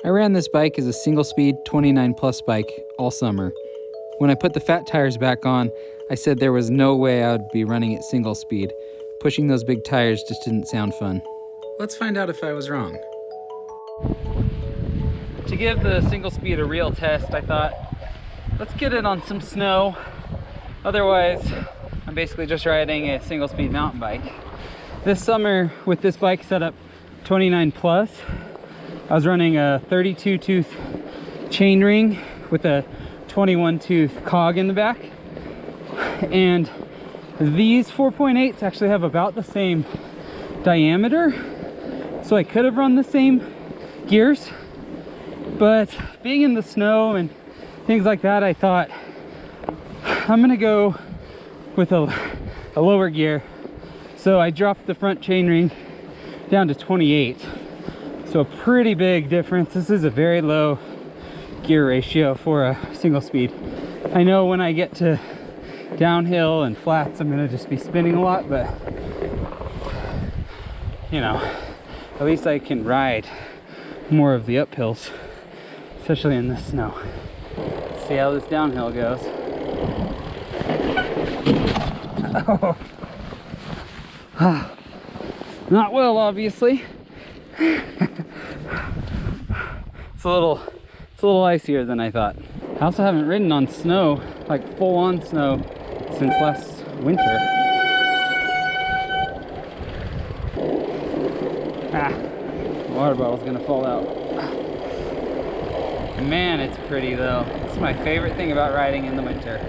I ran this bike as a single speed 29 plus bike all summer. When I put the fat tires back on, I said there was no way I would be running it single speed. Pushing those big tires just didn't sound fun. Let's find out if I was wrong. To give the single speed a real test, I thought, let's get it on some snow. Otherwise, I'm basically just riding a single speed mountain bike. This summer, with this bike set up 29 plus, I was running a 32 tooth chain ring with a 21 tooth cog in the back. And these 4.8s actually have about the same diameter. So I could have run the same gears, but being in the snow and things like that, I thought I'm gonna go with a lower gear. So I dropped the front chain ring down to 28. So a pretty big difference. This is a very low gear ratio for a single speed. I know when I get to downhill and flats, I'm gonna just be spinning a lot, but you know, at least I can ride more of the uphills, especially in the snow. Let's see how this downhill goes. Oh. Not well, obviously. It's a little icier than I thought. I also haven't ridden on snow, like full on snow, since last winter. The water bottle's gonna fall out. Man, it's pretty though. It's my favorite thing about riding in the winter.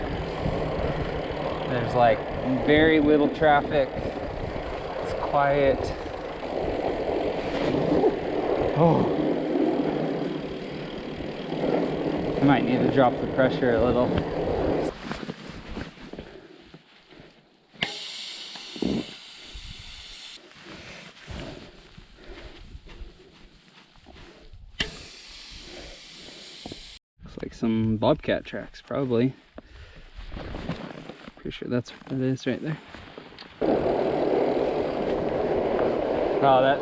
There's like very little traffic. It's quiet. Oh. I might need to drop the pressure a little. Looks like some bobcat tracks, probably. Pretty sure that's what that is right there. Oh, that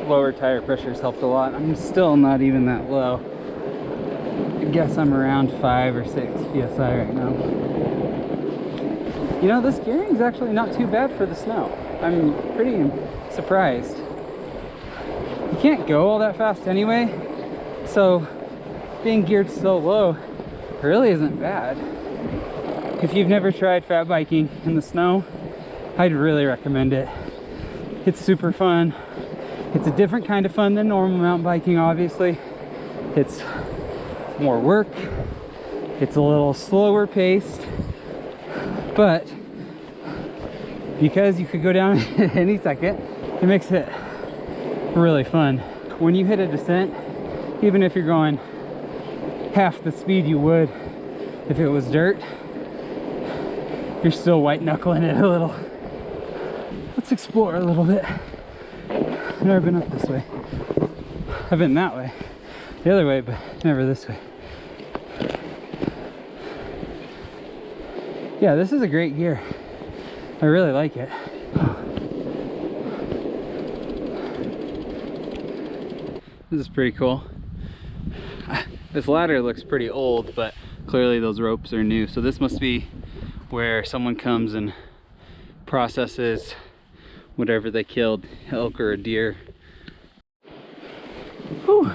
lower tire pressure's helped a lot. I'm still not even that low. I guess I'm around 5 or 6 PSI right now. You know, this gearing's actually not too bad for the snow. I'm pretty surprised. You can't go all that fast anyway, so being geared so low really isn't bad. If you've never tried fat biking in the snow, I'd really recommend it. It's super fun. It's a different kind of fun than normal mountain biking, obviously. It's more work. It's a little slower paced, but because you could go down any second, it makes it really fun. When you hit a descent, even if you're going half the speed you would if it was dirt, you're still white knuckling it a little. Let's explore a little bit. I've never been up this way. I've been that way, the other way, but never this way. Yeah, this is a great gear. I really like it. This is pretty cool. This ladder looks pretty old, but clearly those ropes are new. So this must be where someone comes and processes whatever they killed, elk or a deer. Whew.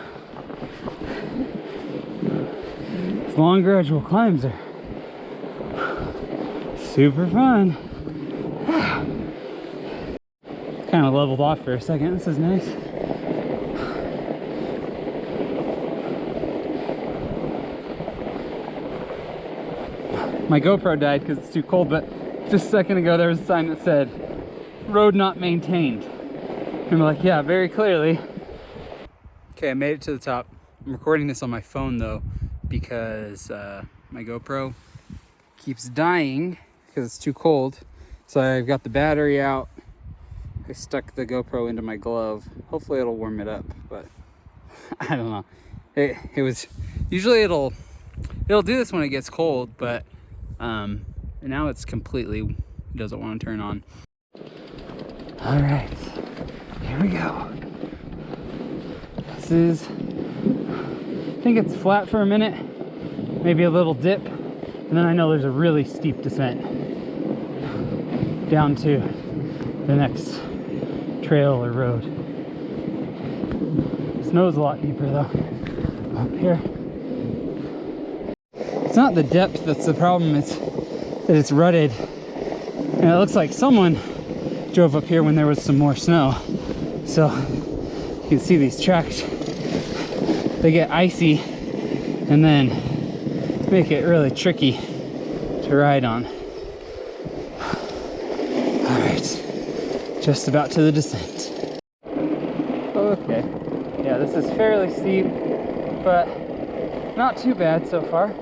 These long gradual climbs are super fun. Kind of leveled off for a second. This is nice. My GoPro died because it's too cold, but just a second ago there was a sign that said road not maintained. And I'm like, yeah, very clearly. Okay, I made it to the top. I'm recording this on my phone though, because my GoPro keeps dying because it's too cold. So I've got the battery out. I stuck the GoPro into my glove. Hopefully it'll warm it up, but I don't know. It was, usually it'll do this when it gets cold, but now it's completely, doesn't want to turn on. All right, here we go. This is think it's flat for a minute, maybe a little dip, and then I know there's a really steep descent down to the next trail or road. Snow's a lot deeper though up here. It's not the depth that's the problem, it's that it's rutted. And it looks like someone drove up here when there was some more snow. So you can see these tracks, they get icy and then make it really tricky to ride on. All right, just about to the descent. Okay, yeah, this is fairly steep, but not too bad so far.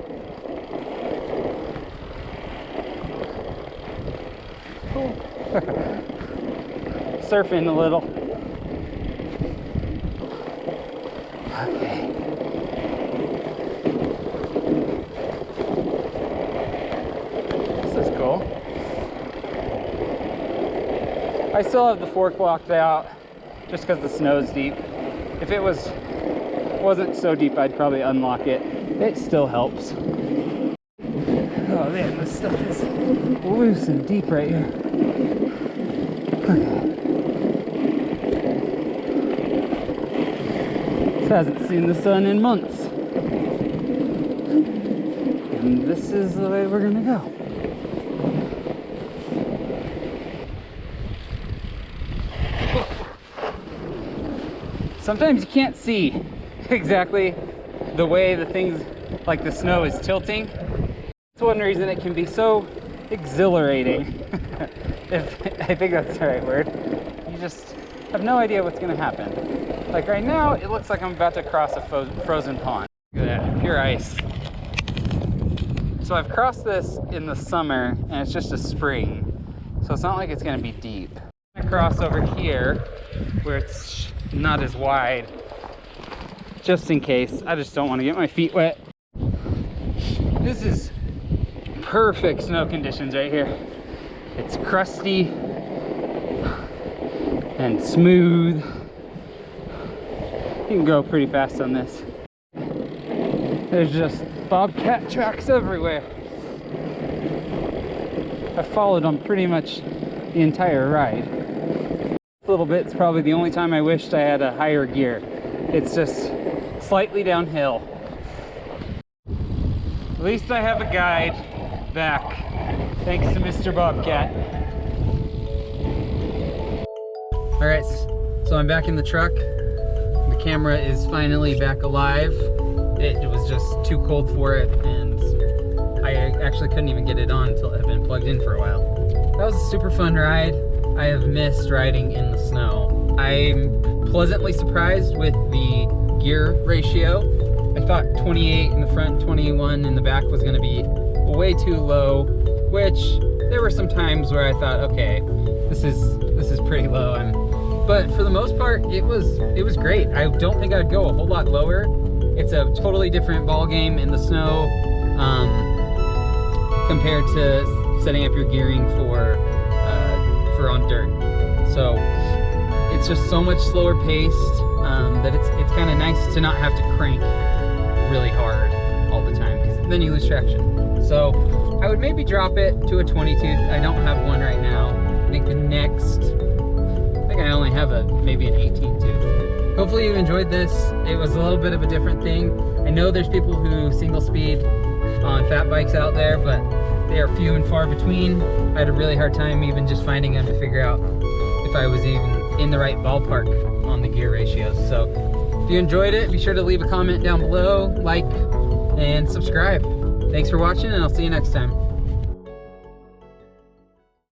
Cool. Surfing a little. Okay. This is cool. I still have the fork locked out just because the snow's deep. If it wasn't so deep, I'd probably unlock it. It still helps. Oh man, this stuff is loose and deep right here. This hasn't seen the sun in months. And this is the way we're gonna go. Sometimes you can't see exactly the way the things, like the snow, is tilting. That's one reason it can be so exhilarating. I think that's the right word. You just have no idea what's gonna happen. Like right now, it looks like I'm about to cross a frozen pond. Look at that, pure ice. So I've crossed this in the summer and it's just a spring. So it's not like it's gonna be deep. I'm gonna cross over here where it's not as wide, just in case. I just don't want to get my feet wet. This is perfect snow conditions right here. It's crusty and smooth. You can go pretty fast on this. There's just bobcat tracks everywhere. I followed them pretty much the entire ride. This little bit's probably the only time I wished I had a higher gear. It's just slightly downhill. At least I have a guide back, thanks to Mr. Bobcat. All right, so I'm back in the truck. The camera is finally back alive. It was just too cold for it, and I actually couldn't even get it on until it had been plugged in for a while. That was a super fun ride. I have missed riding in the snow. I'm pleasantly surprised with the gear ratio. I thought 28 in the front, 21 in the back was gonna be way too low, which there were some times where I thought, okay, this is pretty low. But for the most part, it was great. I don't think I'd go a whole lot lower. It's a totally different ball game in the snow compared to setting up your gearing for on dirt. So it's just so much slower paced that it's kind of nice to not have to crank really hard all the time, because then you lose traction. So I would maybe drop it to a 20 tooth. I don't have one right now. I think I only have maybe an 18 tooth. Hopefully you enjoyed this. It was a little bit of a different thing. I know there's people who single speed on fat bikes out there, but they are few and far between. I had a really hard time even just finding them to figure out if I was even in the right ballpark on the gear ratios. So if you enjoyed it, be sure to leave a comment down below, like, and subscribe. Thanks for watching, and I'll see you next time.